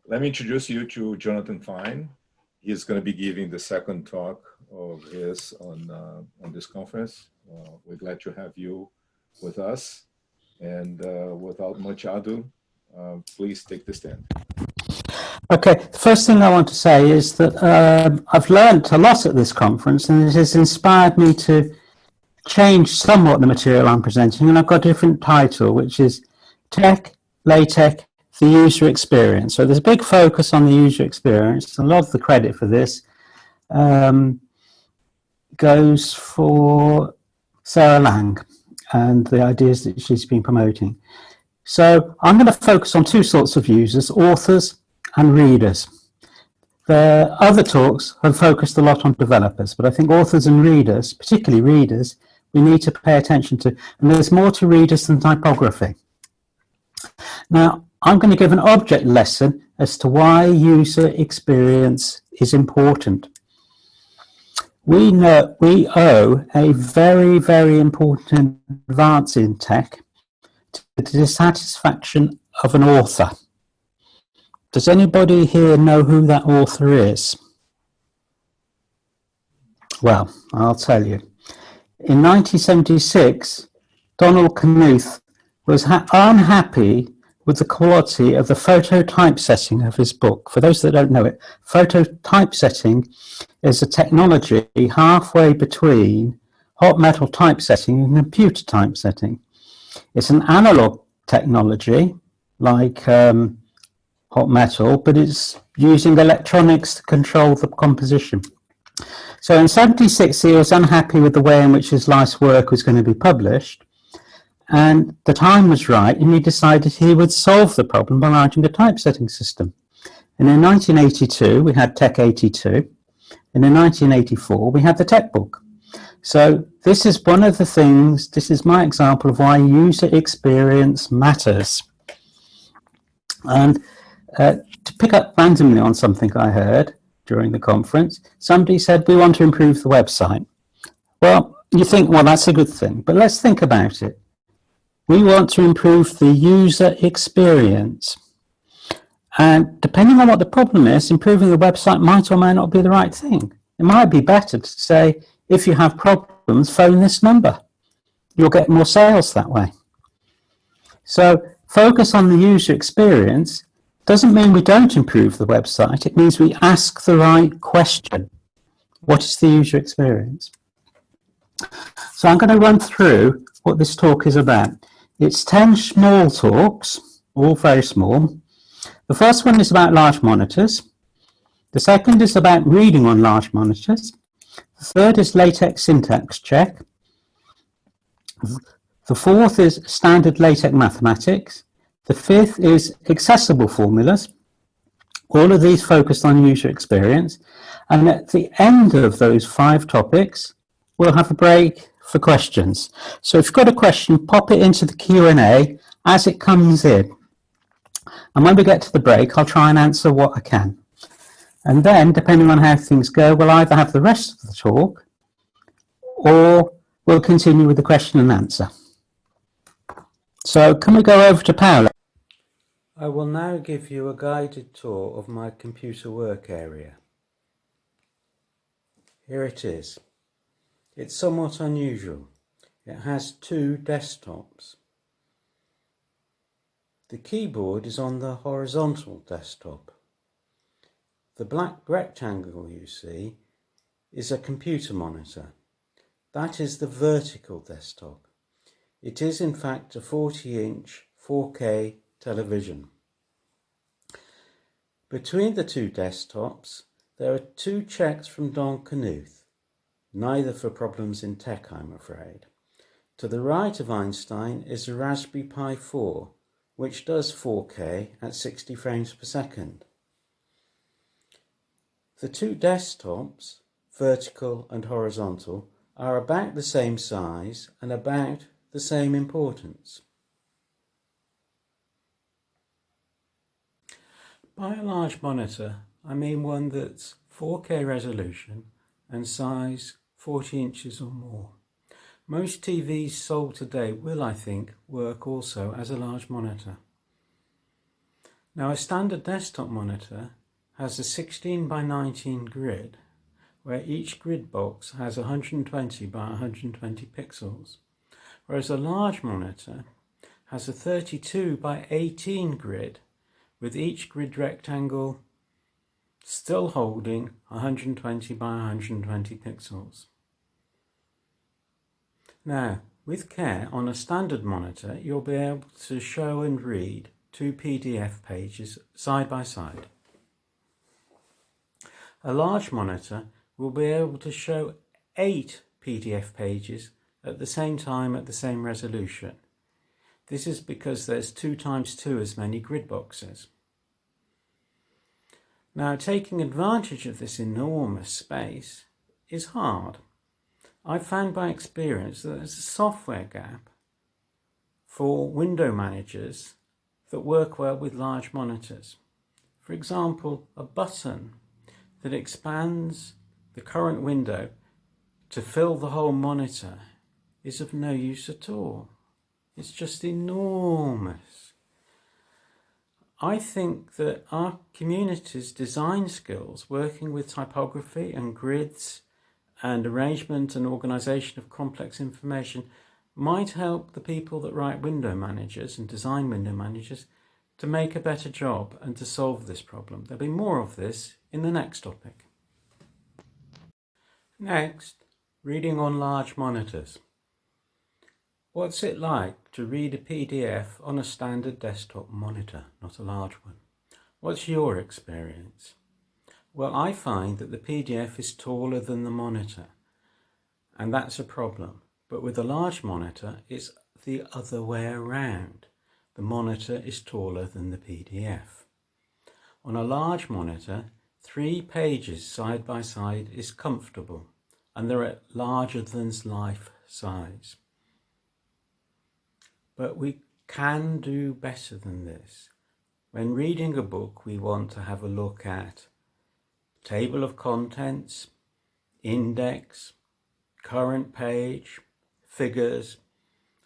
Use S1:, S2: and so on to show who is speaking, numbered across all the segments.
S1: Let me introduce you to Jonathan Fine. He's going to be giving the second talk of his on this conference. We're glad to have you with us. And without much ado, please take the stand.
S2: Okay, the first thing I want to say is that I've learned a lot at this conference, and it has inspired me to change somewhat the material I'm presenting, and I've got a different title, which is TeX, LaTeX, the user experience. So there's a big focus on the user experience. A lot of the credit for this goes for Sarah Lang and the ideas that she's been promoting. So I'm going to focus on two sorts of users, authors and readers. The other talks have focused a lot on developers, but I think authors and readers, particularly readers, we need to pay attention to, and there's more to readers than typography. Now, I'm going to give an object lesson as to why user experience is important. We owe a very, very important advance in tech to the dissatisfaction of an author. Does anybody here know who that author is? Well, I'll tell you. In 1976, Donald Knuth was unhappy with the quality of the photo typesetting of his book. For those that don't know it, photo typesetting is a technology halfway between hot metal typesetting and computer typesetting. It's an analog technology like hot metal, but it's using electronics to control the composition. So in 1976, he was unhappy with the way in which his life's work was going to be published, and the time was right, and he decided he would solve the problem by writing a typesetting system. And in 1982, we had TeX 82, and in 1984, we had the TeX book. So this is one of the things, this is my example of why user experience matters. And to pick up randomly on something I heard during the conference, somebody said, we want to improve the website. Well, you think, well, that's a good thing, but let's think about it. We want to improve the user experience. And depending on what the problem is, improving the website might or may not be the right thing. It might be better to say, if you have problems, phone this number. You'll get more sales that way. So focus on the user experience doesn't mean we don't improve the website. It means we ask the right question. What is the user experience? So I'm going to run through what this talk is about. It's 10 small talks, all very small. The first one is about large monitors. The second is about reading on large monitors. The third is LaTeX syntax check. The fourth is standard LaTeX mathematics. The fifth is accessible formulas. All of these focused on user experience. And at the end of those 5 topics, we'll have a break for questions. So if you've got a question, pop it into the Q&A as it comes in. And when we get to the break, I'll try and answer what I can. And then, depending on how things go, we'll either have the rest of the talk or we'll continue with the question and answer. So can we go over to Paolo? I will now give you a guided tour of my computer work area. Here it is. It's somewhat unusual. It has 2 desktops. The keyboard is on the horizontal desktop. The black rectangle you see is a computer monitor. That is the vertical desktop. It is in fact a 40-inch 4K television. Between the 2 desktops, there are 2 checks from Don Knuth, neither for problems in tech, I'm afraid. To the right of Einstein is a Raspberry Pi 4, which does 4K at 60 frames per second. The 2 desktops, vertical and horizontal, are about the same size and about the same importance. By a large monitor, I mean one that's 4K resolution and size 40 inches or more. Most TVs sold today will, I think, work also as a large monitor. Now, a standard desktop monitor has a 16 by 19 grid, where each grid box has 120 by 120 pixels, whereas a large monitor has a 32 by 18 grid, with each grid rectangle still holding 120 by 120 pixels. Now, with care, on a standard monitor, you'll be able to show and read two PDF pages side by side. A large monitor will be able to show 8 PDF pages at the same time at the same resolution. This is because there's 2 times 2 as many grid boxes. Now, taking advantage of this enormous space is hard. I've found by experience that there's a software gap for window managers that work well with large monitors. For example, a button that expands the current window to fill the whole monitor is of no use at all. It's just enormous. I think that our community's design skills, working with typography and grids and arrangement and organization of complex information, might help the people that write window managers and design window managers to make a better job and to solve this problem. There'll be more of this in the next topic. Next, reading on large monitors. What's it like to read a PDF on a standard desktop monitor, not a large one? What's your experience? Well, I find that the PDF is taller than the monitor, and that's a problem. But with a large monitor, it's the other way around. The monitor is taller than the PDF. On a large monitor, 3 pages side by side is comfortable, and they're at larger than life size. But we can do better than this. When reading a book, we want to have a look at table of contents, index, current page, figures,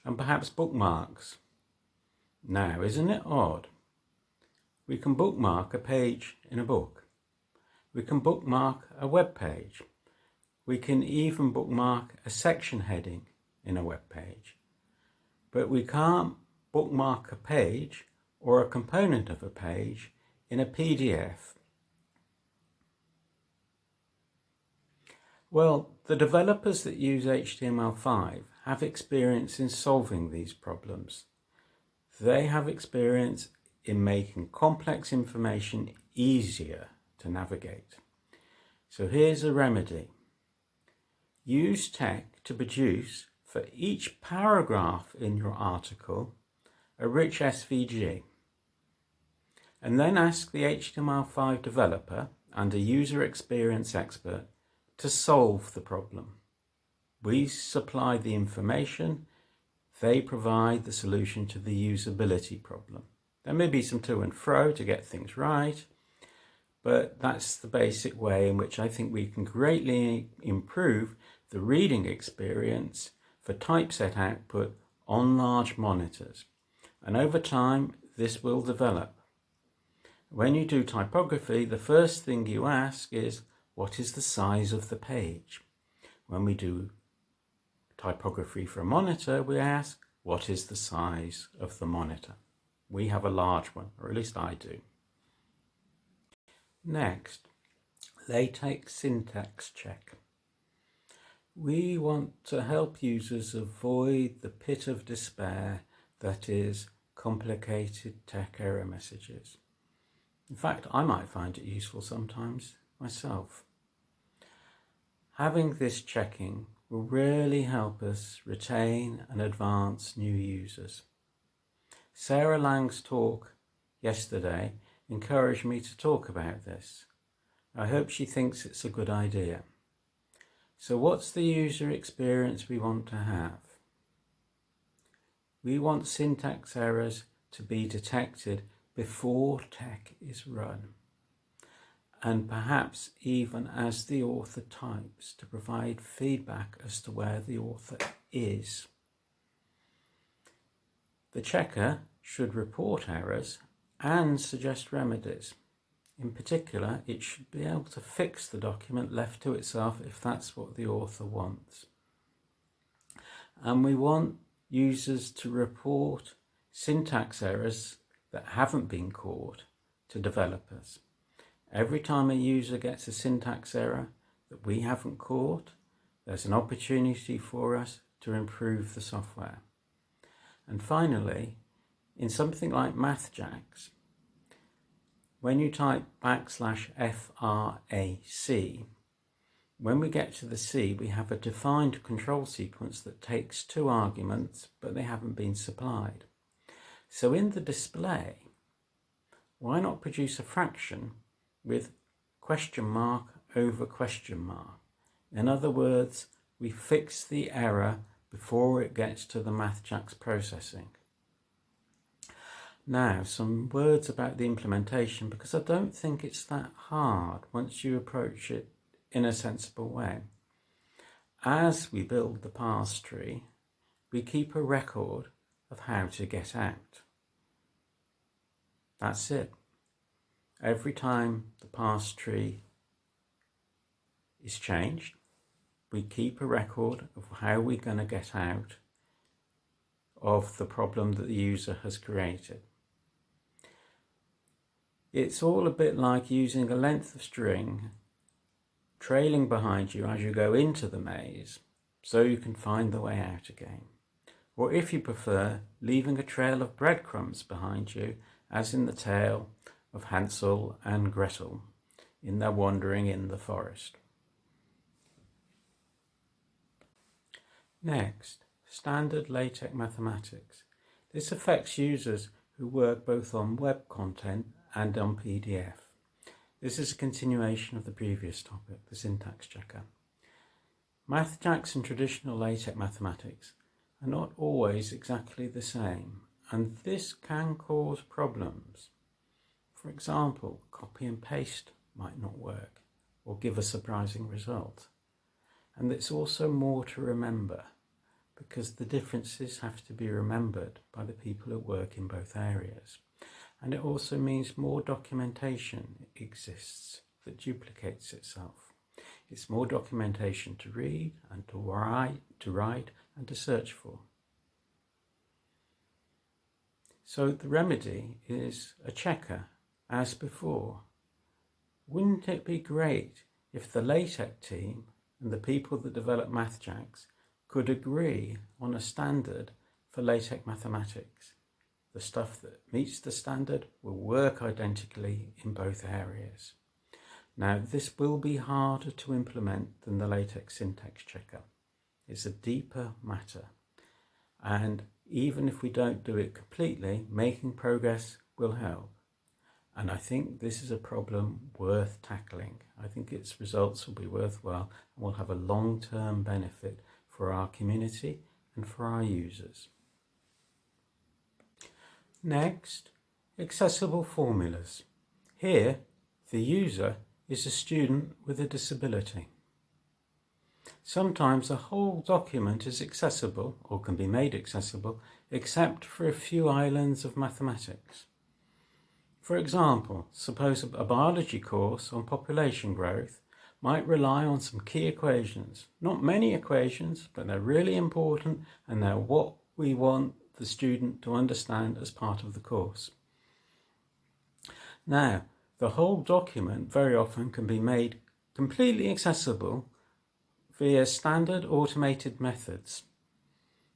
S2: and perhaps bookmarks. Now, isn't it odd? We can bookmark a page in a book. We can bookmark a web page. We can even bookmark a section heading in a web page. But we can't bookmark a page or a component of a page in a PDF. Well, the developers that use HTML5 have experience in solving these problems. They have experience in making complex information easier to navigate. So here's a remedy. Use TeX to produce, for each paragraph in your article, a rich SVG. And then ask the HTML5 developer and a user experience expert to solve the problem. We supply the information, they provide the solution to the usability problem. There may be some to and fro to get things right, but that's the basic way in which I think we can greatly improve the reading experience for typeset output on large monitors. And over time, this will develop. When you do typography, the first thing you ask is, what is the size of the page? When we do typography for a monitor, we ask, what is the size of the monitor? We have a large one, or at least I do. Next, LaTeX syntax check. We want to help users avoid the pit of despair that is complicated TeX error messages. In fact, I might find it useful sometimes myself. Having this checking will really help us retain and advance new users. Sarah Lang's talk yesterday encouraged me to talk about this. I hope she thinks it's a good idea. So what's the user experience we want to have? We want syntax errors to be detected before TeX is run, and perhaps even as the author types, to provide feedback as to where the author is. The checker should report errors and suggest remedies. In particular, it should be able to fix the document left to itself if that's what the author wants. And we want users to report syntax errors that haven't been caught to developers. Every time a user gets a syntax error that we haven't caught, there's an opportunity for us to improve the software. And finally, in something like MathJax, when you type \frac, when we get to the C, we have a defined control sequence that takes 2 arguments, but they haven't been supplied. So in the display, why not produce a fraction with question mark over question mark? In other words, we fix the error before it gets to the MathJax processing. Now, some words about the implementation, because I don't think it's that hard once you approach it in a sensible way. As we build the parse tree, we keep a record of how to get out. That's it. Every time the parse tree is changed, we keep a record of how we're going to get out of the problem that the user has created. It's all a bit like using a length of string trailing behind you as you go into the maze so you can find the way out again. Or if you prefer, leaving a trail of breadcrumbs behind you, as in the tale of Hansel and Gretel in their wandering in the forest. Next, standard LaTeX mathematics. This affects users who work both on web content and on PDF. This is a continuation of the previous topic, the syntax checker. MathJax and traditional LaTeX mathematics are not always exactly the same, and this can cause problems. For example, copy and paste might not work or give a surprising result. And it's also more to remember, because the differences have to be remembered by the people who work in both areas. And it also means more documentation exists that duplicates itself. It's more documentation to read and to write and to search for. So the remedy is a checker, as before. Wouldn't it be great if the LaTeX team and the people that develop MathJax could agree on a standard for LaTeX mathematics? The stuff that meets the standard will work identically in both areas. Now, this will be harder to implement than the LaTeX syntax checker. It's a deeper matter. And even if we don't do it completely, making progress will help. And I think this is a problem worth tackling. I think its results will be worthwhile and will have a long-term benefit for our community and for our users. Next, accessible formulas. Here, the user is a student with a disability. Sometimes a whole document is accessible, or can be made accessible, except for a few islands of mathematics. For example, suppose a biology course on population growth might rely on some key equations. Not many equations, but they're really important, and they're what we want the student to understand as part of the course. Now, the whole document very often can be made completely accessible via standard automated methods,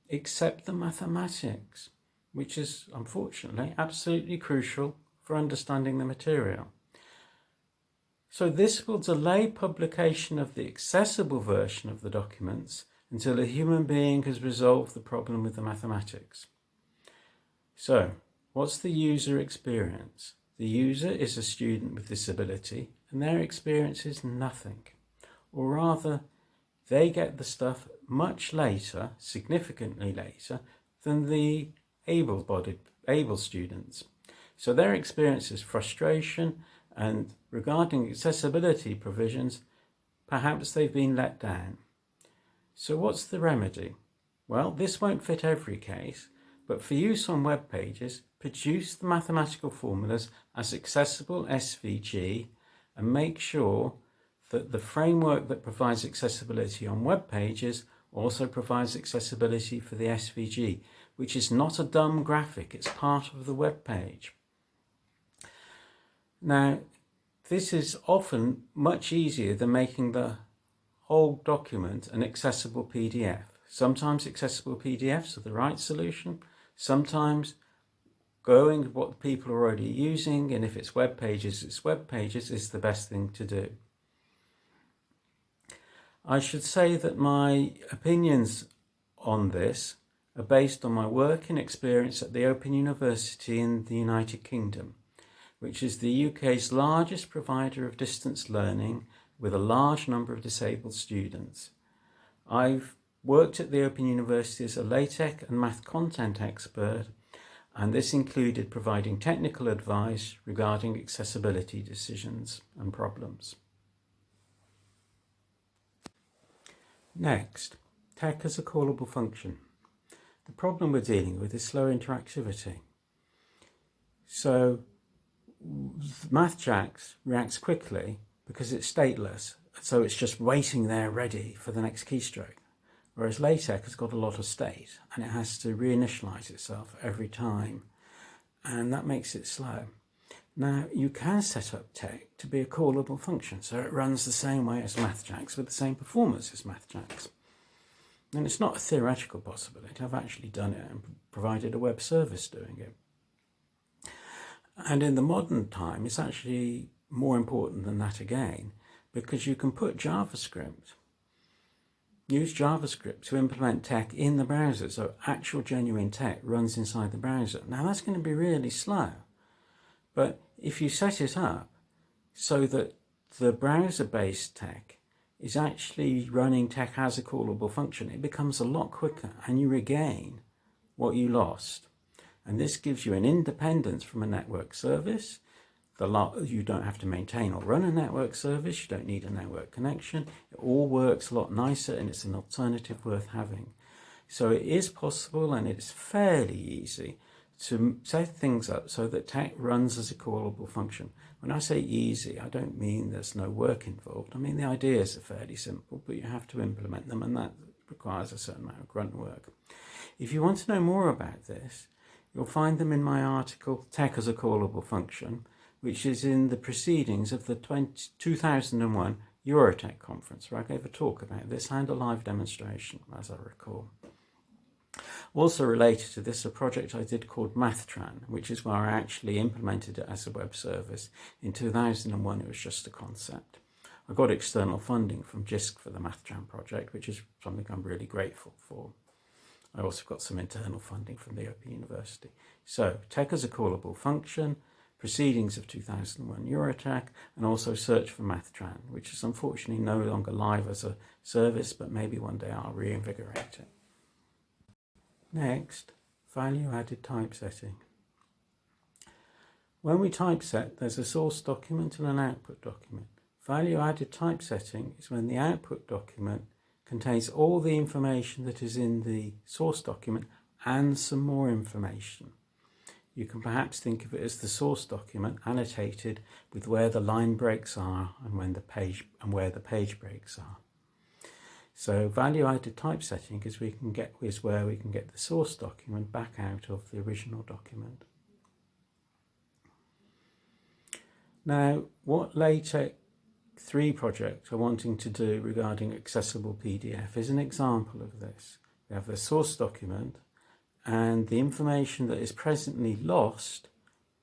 S2: except the mathematics, which is unfortunately absolutely crucial for understanding the material. So this will delay publication of the accessible version of the documents until a human being has resolved the problem with the mathematics. So, what's the user experience? The user is a student with disability, and their experience is nothing. Or rather, they get the stuff much later, significantly later, than the able students. So their experience is frustration, and regarding accessibility provisions, perhaps they've been let down. So what's the remedy? Well, this won't fit every case, but for use on web pages, produce the mathematical formulas as accessible SVG and make sure that the framework that provides accessibility on web pages also provides accessibility for the SVG, which is not a dumb graphic, it's part of the web page. Now, this is often much easier than making the whole document an accessible PDF. Sometimes accessible PDFs are the right solution, sometimes going with what people are already using, and if it's web pages is the best thing to do. I should say that my opinions on this are based on my work and experience at the Open University in the United Kingdom, which is the UK's largest provider of distance learning with a large number of disabled students. I've worked at the Open University as a LaTeX and math content expert, and this included providing technical advice regarding accessibility decisions and problems. Next, TeX as a callable function. The problem we're dealing with is slow interactivity. So MathJax reacts quickly because it's stateless, so it's just waiting there ready for the next keystroke. Whereas LaTeX has got a lot of state and it has to reinitialize itself every time, and that makes it slow. Now, you can set up TeX to be a callable function, so it runs the same way as MathJax with the same performance as MathJax. And it's not a theoretical possibility. I've actually done it and provided a web service doing it. And in the modern time, it's actually more important than that again, because you can put use JavaScript to implement TeX in the browser, so actual genuine TeX runs inside the browser. Now, that's going to be really slow. But if you set it up so that the browser-based TeX is actually running TeX as a callable function, it becomes a lot quicker and you regain what you lost. And this gives you an independence from a network service. You don't have to maintain or run a network service. You don't need a network connection. It all works a lot nicer and it's an alternative worth having. So it is possible and it's fairly easy to set things up so that TeX runs as a callable function. When I say easy, I don't mean there's no work involved. I mean the ideas are fairly simple, but you have to implement them, and that requires a certain amount of grunt work. If you want to know more about this, you'll find them in my article, TeX as a Callable Function, which is in the proceedings of the 2001 EuroTech conference, where I gave a talk about this and a live demonstration, as I recall. Also related to this, a project I did called MathTran, which is where I actually implemented it as a web service. In 2001, it was just a concept. I got external funding from JISC for the MathTran project, which is something I'm really grateful for. I also got some internal funding from the Open University. So, TeX as a callable function, proceedings of 2001 EuroTech, and also search for MathTran, which is unfortunately no longer live as a service, but maybe one day I'll reinvigorate it. Next, value-added typesetting. When we typeset, there's a source document and an output document. Value-added typesetting is when the output document contains all the information that is in the source document and some more information. You can perhaps think of it as the source document annotated with where the line breaks are and where the page breaks are. So value-added typesetting is where we can get the source document back out of the original document. Now, what LaTeX 3 projects are wanting to do regarding accessible PDF is an example of this. We have the source document, and the information that is presently lost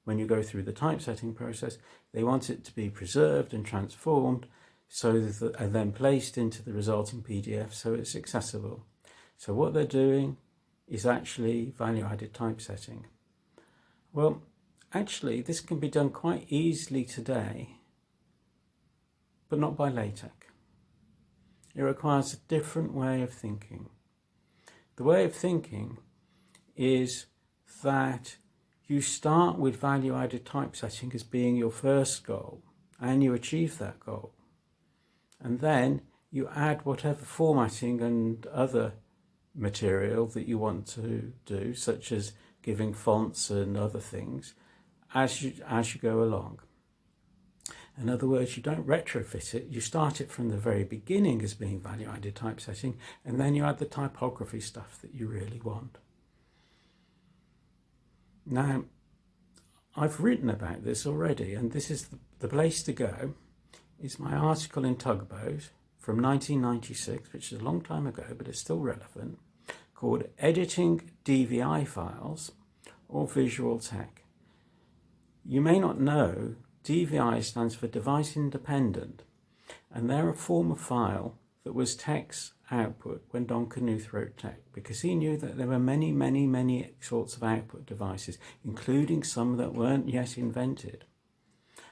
S2: when you go through the typesetting process, they want it to be preserved and transformed so that and then placed into the resulting PDF so it's accessible. So what they're doing is actually value-added typesetting. Well, actually, this can be done quite easily today, but not by LaTeX. It requires a different way of thinking. The way of thinking is that you start with value-added typesetting as being your first goal, and you achieve that goal. And then you add whatever formatting and other material that you want to do, such as giving fonts and other things, as you go along. In other words, you don't retrofit it, you start it from the very beginning as being value-added typesetting, and then you add the typography stuff that you really want. Now, I've written about this already, and this is the place to go, is my article in Tugboat from 1996, which is a long time ago, but it's still relevant, called Editing DVI Files or Visual TeX. You may not know, DVI stands for Device Independent, and they're a form of file that was TeX output when Don Knuth wrote TeX, because he knew that there were many sorts of output devices, including some that weren't yet invented.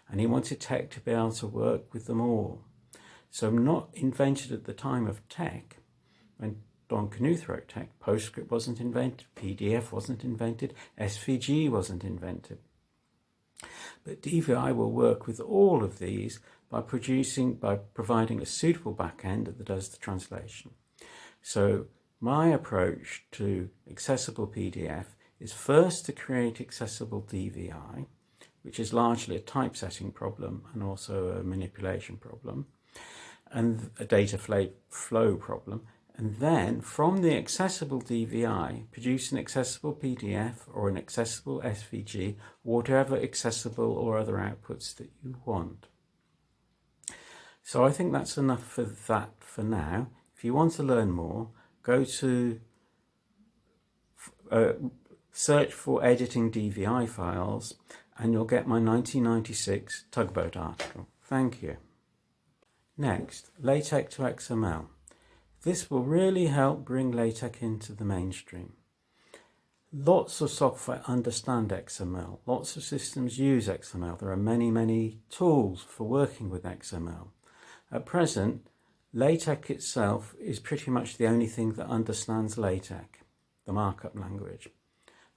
S2: And he wanted TeX to be able to work with them all. So not invented at the time of TeX, when Don Knuth wrote TeX, PostScript wasn't invented, PDF wasn't invented, SVG wasn't invented. But DVI will work with all of these by providing a suitable backend that does the translation. So my approach to accessible PDF is first to create accessible DVI, which is largely a typesetting problem and also a manipulation problem and a data flow problem. And then from the accessible DVI, produce an accessible PDF or an accessible SVG, whatever accessible or other outputs that you want. So I think that's enough for that for now. If you want to learn more, go to search for editing DVI files and you'll get my 1996 Tugboat article. Thank you. Next, LaTeX to XML. This will really help bring LaTeX into the mainstream. Lots of software understand XML. Lots of systems use XML. There are many tools for working with XML. At present, LaTeX itself is pretty much the only thing that understands LaTeX, the markup language.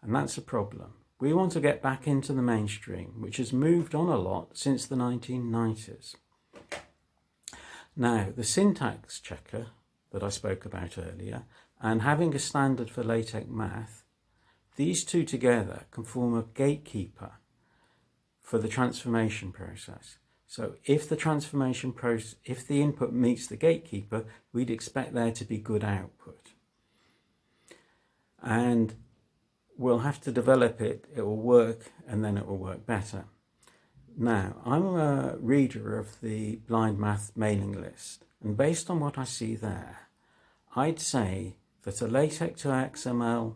S2: And that's a problem. We want to get back into the mainstream, which has moved on a lot since the 1990s. Now, the syntax checker that I spoke about earlier, and having a standard for LaTeX math, these two together can form a gatekeeper for the transformation process. So if if the input meets the gatekeeper, we'd expect there to be good output. And we'll have to develop it, it will work, and then it will work better. Now, I'm a reader of the Blind Math mailing list, and based on what I see there, I'd say that a LaTeX to XML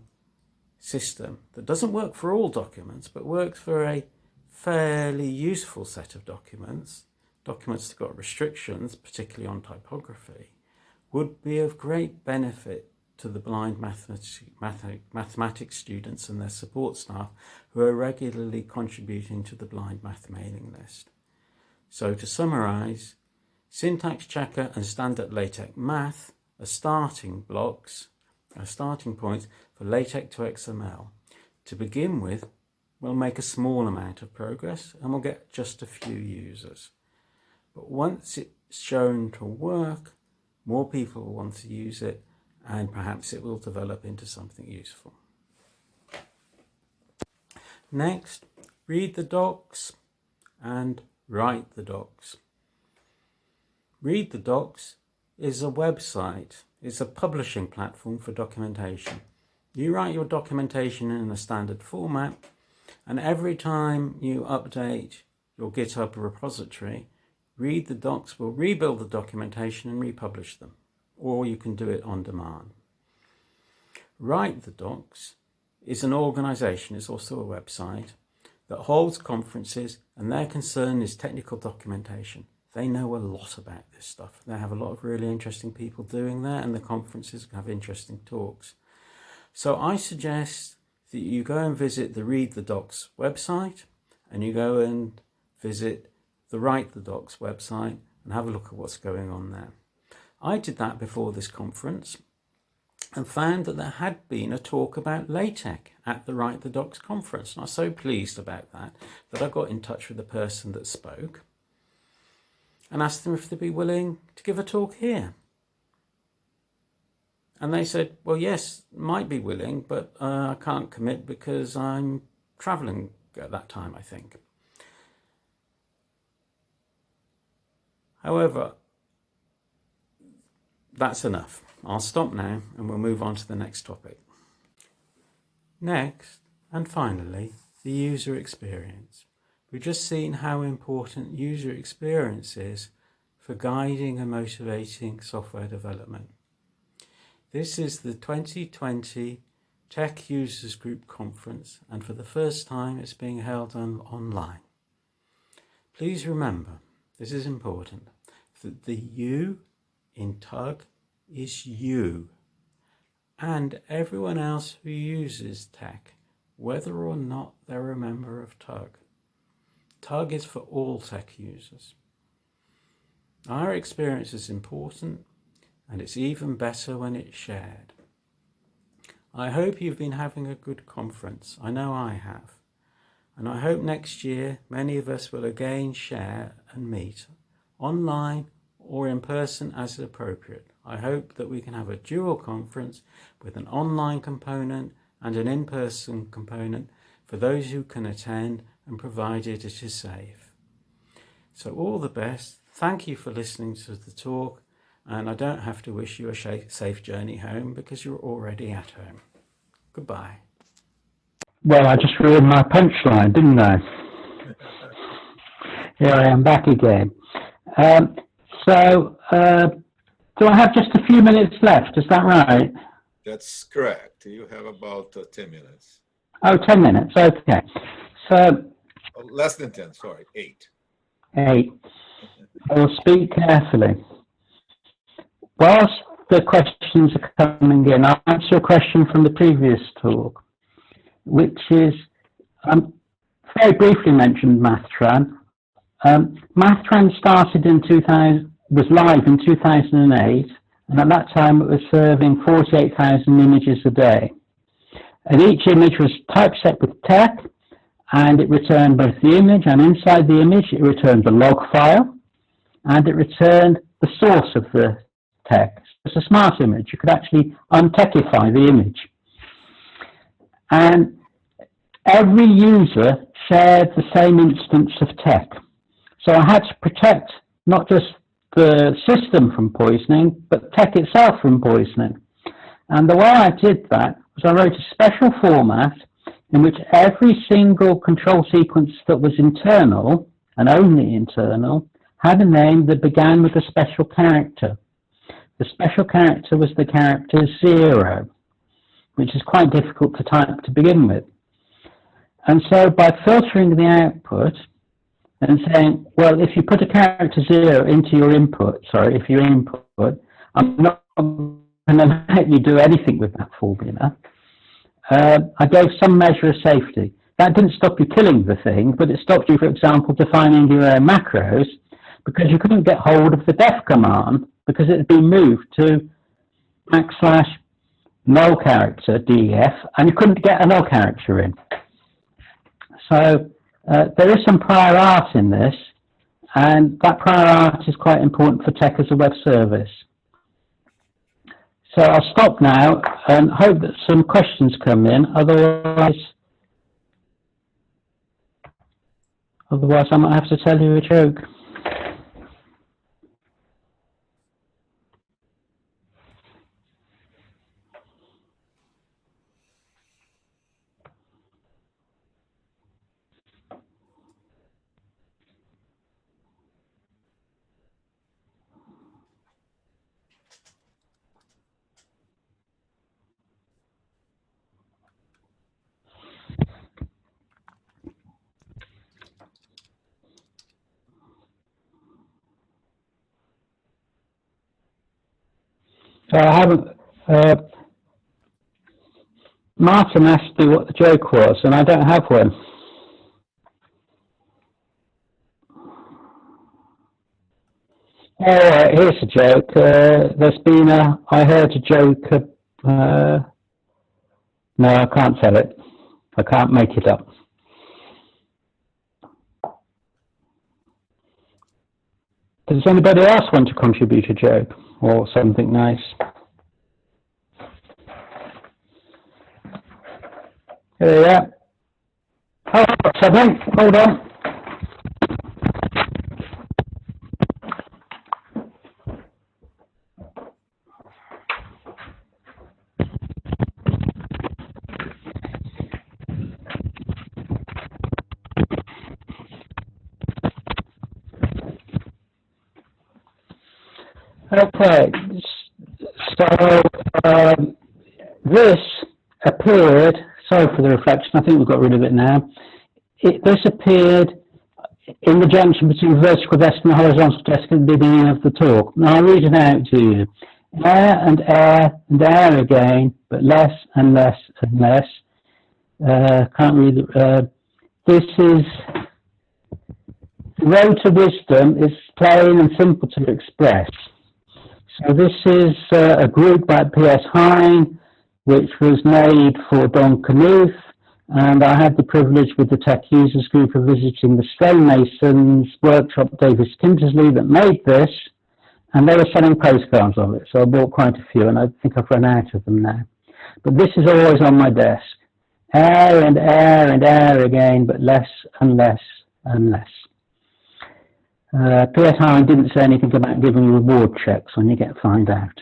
S2: system that doesn't work for all documents, but works for a fairly useful set of documents that got restrictions, particularly on typography, would be of great benefit to the blind mathematics students and their support staff who are regularly contributing to the Blind Math mailing list. So to summarize, syntax checker and standard LaTeX math are starting points for LaTeX to XML. To begin with, we'll make a small amount of progress and we'll get just a few users. But once it's shown to work, more people will want to use it and perhaps it will develop into something useful. Next, read the docs and write the docs. Read the docs is a website. It's a publishing platform for documentation. You write your documentation in a standard format, and every time you update your GitHub repository, Read the docs will rebuild the documentation and republish them, or you can do it on demand. Write the Docs is an organization, it's also a website, that holds conferences, and their concern is technical documentation. They know a lot about this stuff. They have a lot of really interesting people doing that, and the conferences have interesting talks. So I suggest that you go and visit the Read the Docs website, and you go and visit the Write the Docs website and have a look at what's going on there. I did that before this conference and found that there had been a talk about LaTeX at the Write the Docs conference. And I was so pleased about that I got in touch with the person that spoke and asked them if they'd be willing to give a talk here. And they said, well, yes, might be willing, but I can't commit because I'm traveling at that time, I think. However, that's enough. I'll stop now and we'll move on to the next topic. Next, and finally, the user experience. We've just seen how important user experience is for guiding and motivating software development. This is the 2020 TeX Users Group Conference, and for the first time it's being held online. Please remember, this is important, that the U in TUG is you, and everyone else who uses TeX, whether or not they're a member of TUG. TUG is for all TeX users. Our experience is important, and it's even better when it's shared. I hope you've been having a good conference. I know I have. And I hope next year many of us will again share and meet, online or in person as appropriate. I hope that we can have a dual conference with an online component and an in-person component for those who can attend, and provided it is safe. So all the best. Thank you for listening to the talk, and I don't have to wish you a safe journey home because you're already at home. Goodbye. Well, I just ruined my punchline, didn't I? Here I am back again. Do I have just a few minutes left? Is that right?
S1: That's correct. You have about 10 minutes.
S2: Oh, 10 minutes. Okay. So,
S1: less than 10, sorry, 8.
S2: 8. I will speak carefully. Whilst the questions are coming in, I'll answer a question from the previous talk, which is, very briefly mentioned Mathtran. Mathtran started in 2000, was live in 2008, and at that time it was serving 48,000 images a day. And each image was typeset with TeX, and it returned both the image, and inside the image it returned the log file, and it returned the source of the TeX. It's a smart image. You could actually untechify the image. And every user shared the same instance of TeX. So I had to protect not just the system from poisoning, but TeX itself from poisoning. And the way I did that was I wrote a special format in which every single control sequence that was internal, and only internal, had a name that began with a special character. The special character was the character 0, which is quite difficult to type to begin with. And so by filtering the output and saying, well, if you put a character 0 into your input, if your input, I'm not going to let you do anything with that formula. I gave some measure of safety. That didn't stop you killing the thing, but it stopped you, for example, defining your own macros, because you couldn't get hold of the def command because it had been moved to \null character def, and you couldn't get a null character in. So there is some prior art in this, and that prior art is quite important for TeX as a web service. So I'll stop now and hope that some questions come in. Otherwise I might have to tell you a joke. So I haven't. Martin asked me what the joke was, and I don't have one. Here's a joke. There's been I heard a joke. No, I can't tell it. I can't make it up. Does anybody else want to contribute a joke or something nice? Yeah. Hold on a second. Hold on. Okay, so this appeared, sorry for the reflection, I think we've got rid of it now. This appeared in the junction between vertical desk and the horizontal desk at the beginning of the talk. Now I'll read it out to you. Air and air and air again, but less and less and less. Can't read it. This is, the road to wisdom is plain and simple to express. So this is a group by P.S. Hine, which was made for Don Knuth, and I had the privilege with the TeX users group of visiting the Stonemasons workshop, Davis Kindersley, that made this, and they were selling postcards of it, so I bought quite a few, and I think I've run out of them now. But this is always on my desk. Air and air and air again, but less and less and less. P.S. Hine didn't say anything about giving reward checks when you get fined out.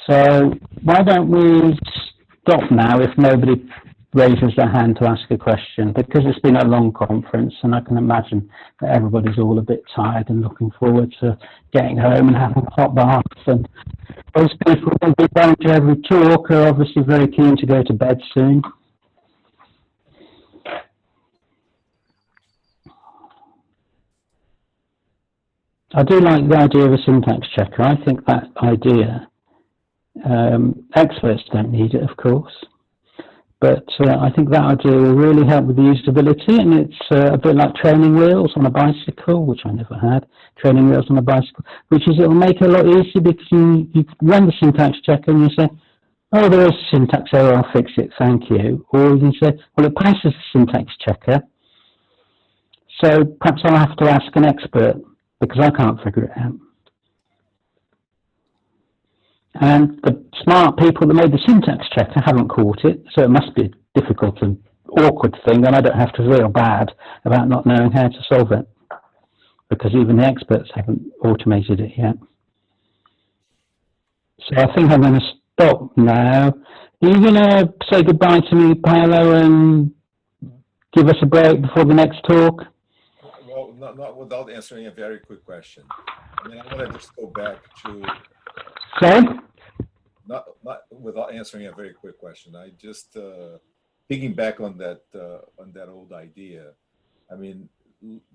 S2: So why don't we stop now if nobody raises their hand to ask a question, because it's been a long conference and I can imagine that everybody's all a bit tired and looking forward to getting home and having hot baths, and those people who have been going to every talk are obviously very keen to go to bed soon. I do like the idea of a syntax checker. I think that idea, experts don't need it, of course, but I think that idea will really help with the usability, and it's a bit like training wheels on a bicycle, which I never had, training wheels on a bicycle, which is it will make it a lot easier because you run the syntax checker and you say, oh, there is a syntax error, I'll fix it, thank you. Or you can say, well, it passes the syntax checker, so perhaps I'll have to ask an expert, because I can't figure it out. And the smart people that made the syntax checker haven't caught it, so it must be a difficult and awkward thing, and I don't have to feel bad about not knowing how to solve it, because even the experts haven't automated it yet. So I think I'm going to stop now. Are you going to say goodbye to me, Paolo, and give us a break before the next talk?
S1: Well, not without answering a very quick question. I mean, I want to just go back to...
S2: Sorry?
S1: Not without answering a very quick question. I just piggyback on that old idea. I mean,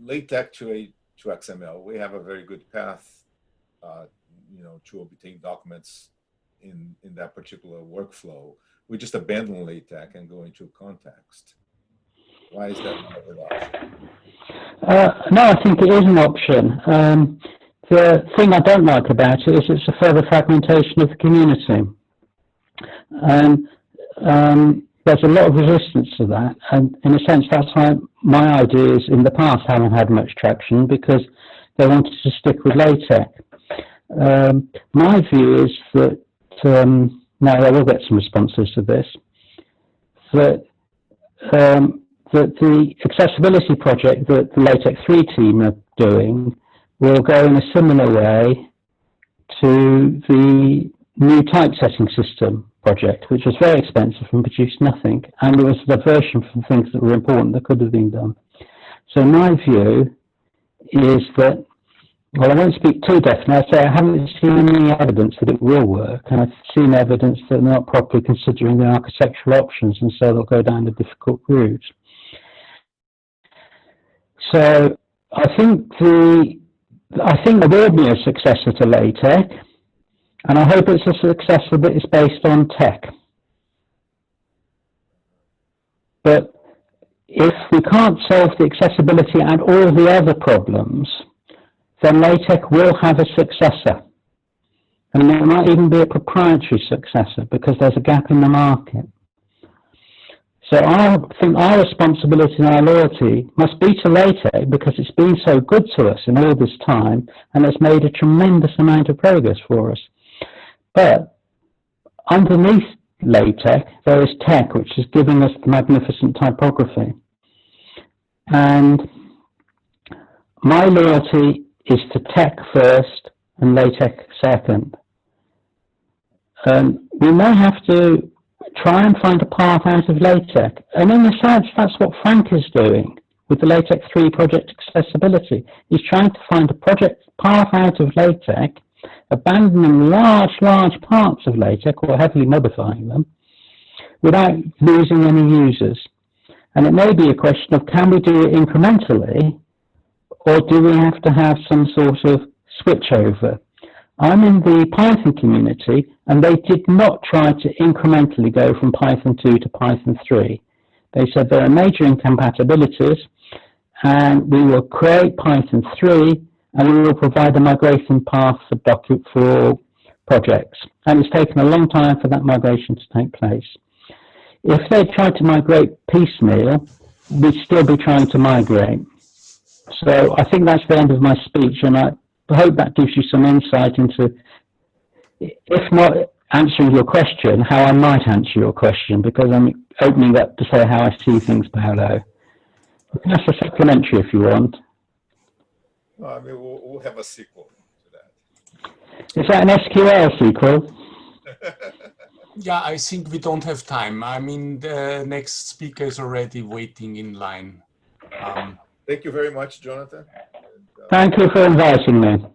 S1: LaTeX to XML, we have a very good path, to obtain documents in that particular workflow. We just abandon LaTeX and go into context. Why is that not a good option?
S2: No, I think it is an option. The thing I don't like about it is it's a further fragmentation of the community. There's a lot of resistance to that, and in a sense that's why my ideas in the past haven't had much traction, because they wanted to stick with LaTeX. My view is that, now I will get some responses to this, that the accessibility project that the LaTeX 3 team are doing will go in a similar way to the new typesetting system project, which was very expensive and produced nothing, and there was a diversion from things that were important that could have been done. So my view is that, well, I won't speak too definitely. I say I haven't seen any evidence that it will work, and I've seen evidence that they're not properly considering the architectural options, and so they'll go down a difficult route. So I think there will be a successor to LaTeX, and I hope it's a successor that is based on TeX. But if we can't solve the accessibility and all the other problems, then LaTeX will have a successor. And there might even be a proprietary successor because there's a gap in the market. So I think our responsibility and our loyalty must be to LaTeX because it's been so good to us in all this time and it's made a tremendous amount of progress for us. But underneath LaTeX, there is TeX, which is giving us the magnificent typography. And my loyalty is to TeX first and LaTeX second. We may have to try and find a path out of LaTeX. And in a sense, that's what Frank is doing with the LaTeX 3 project accessibility. He's trying to find a project path out of LaTeX, abandoning large parts of LaTeX or heavily modifying them without losing any users. And it may be a question of, can we do it incrementally, or do we have to have some sort of switchover? I'm in the Python community, and they did not try to incrementally go from Python 2 to Python 3. They said there are major incompatibilities, and we will create Python 3, and we will provide a migration path for projects. And it's taken a long time for that migration to take place. If they tried to migrate piecemeal, we'd still be trying to migrate. So I think that's the end of my speech, and I hope that gives you some insight into, if not answering your question, how I might answer your question, because I'm opening up to say how I see things, Paolo. That's a supplementary if you want.
S1: No, I mean, we'll have a sequel to that.
S2: Is that an SQL sequel?
S3: Yeah, I think we don't have time. I mean, the next speaker is already waiting in line.
S1: Thank you very much, Jonathan.
S2: Thank you for inviting me.